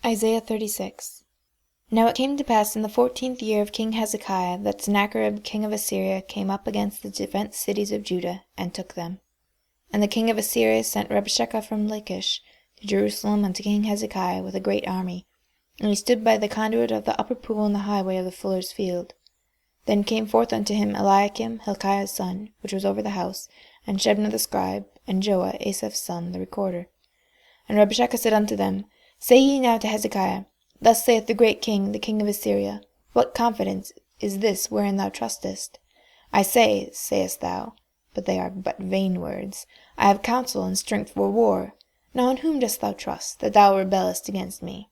Isaiah 36. Now it came to pass in the 14th year of King Hezekiah that Sennacherib king of Assyria came up against the defenced cities of Judah, and took them. And the king of Assyria sent Rabshakeh from Lachish to Jerusalem unto King Hezekiah with a great army, and he stood by the conduit of the upper pool in the highway of the fuller's field. Then came forth unto him Eliakim, Hilkiah's son, which was over the house, and Shebna the scribe, and Joah, Asaph's son, the recorder. And Rabshakeh said unto them, Say ye now to Hezekiah, Thus saith the great king, the king of Assyria, What confidence is this wherein thou trustest? I say, sayest thou, but they are but vain words, I have counsel and strength for war. Now in whom dost thou trust, that thou rebellest against me?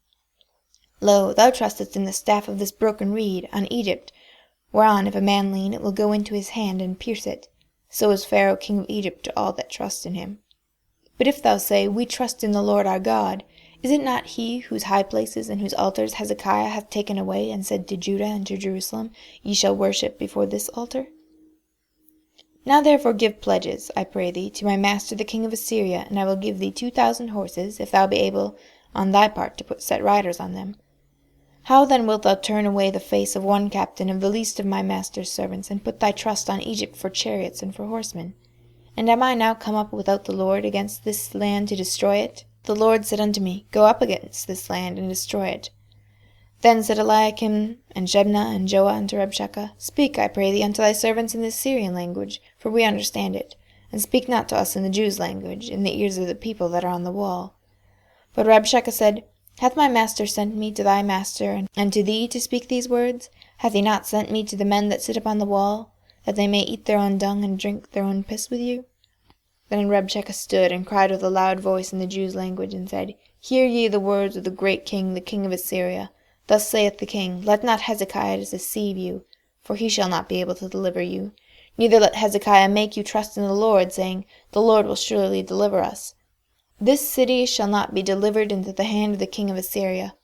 Lo, thou trustest in the staff of this broken reed, on Egypt, whereon if a man lean, it will go into his hand and pierce it. So is Pharaoh king of Egypt to all that trust in him. But if thou say, We trust in the Lord our God, is it not he whose high places and whose altars Hezekiah hath taken away, and said to Judah and to Jerusalem, Ye shall worship before this altar? Now therefore give pledges, I pray thee, to my master the king of Assyria, and I will give thee 2,000 horses, if thou be able on thy part to put set riders on them. How then wilt thou turn away the face of one captain of the least of my master's servants, and put thy trust on Egypt for chariots and for horsemen? And am I now come up without the Lord against this land to destroy it? The Lord said unto me, Go up against this land, and destroy it. Then said Eliakim, and Shebna, and Joah unto Rabshakeh, Speak, I pray thee, unto thy servants in the Syrian language, for we understand it, and speak not to us in the Jews' language, in the ears of the people that are on the wall. But Rabshakeh said, Hath my master sent me to thy master, and to thee to speak these words? Hath he not sent me to the men that sit upon the wall, that they may eat their own dung and drink their own piss with you? Then Rabshakeh stood and cried with a loud voice in the Jews' language, and said, Hear ye the words of the great king, the king of Assyria. Thus saith the king, Let not Hezekiah deceive you, for he shall not be able to deliver you. Neither let Hezekiah make you trust in the Lord, saying, The Lord will surely deliver us. This city shall not be delivered into the hand of the king of Assyria.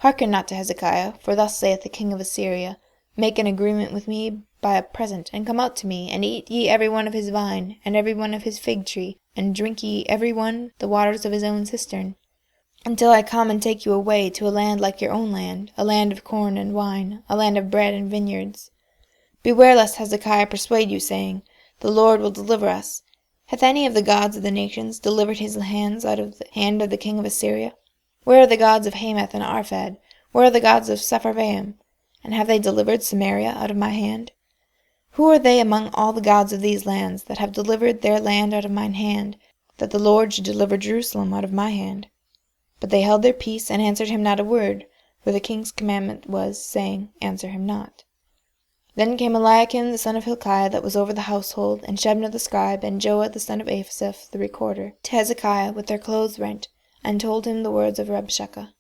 Hearken not to Hezekiah, for thus saith the king of Assyria, Make an agreement with me by a present, and come out to me, and eat ye every one of his vine, and every one of his fig tree, and drink ye every one the waters of his own cistern, until I come and take you away to a land like your own land, a land of corn and wine, a land of bread and vineyards. Beware lest Hezekiah persuade you, saying, The Lord will deliver us. Hath any of the gods of the nations delivered his hands out of the hand of the king of Assyria? Where are the gods of Hamath and Arphad? Where are the gods of Sepharvaim? And have they delivered Samaria out of my hand? Who are they among all the gods of these lands that have delivered their land out of mine hand, that the Lord should deliver Jerusalem out of my hand? But they held their peace, and answered him not a word, for the king's commandment was, saying, Answer him not. Then came Eliakim the son of Hilkiah that was over the household, and Shebna the scribe, and Joah the son of Asaph the recorder, to Hezekiah with their clothes rent, and told him the words of Rabshakeh.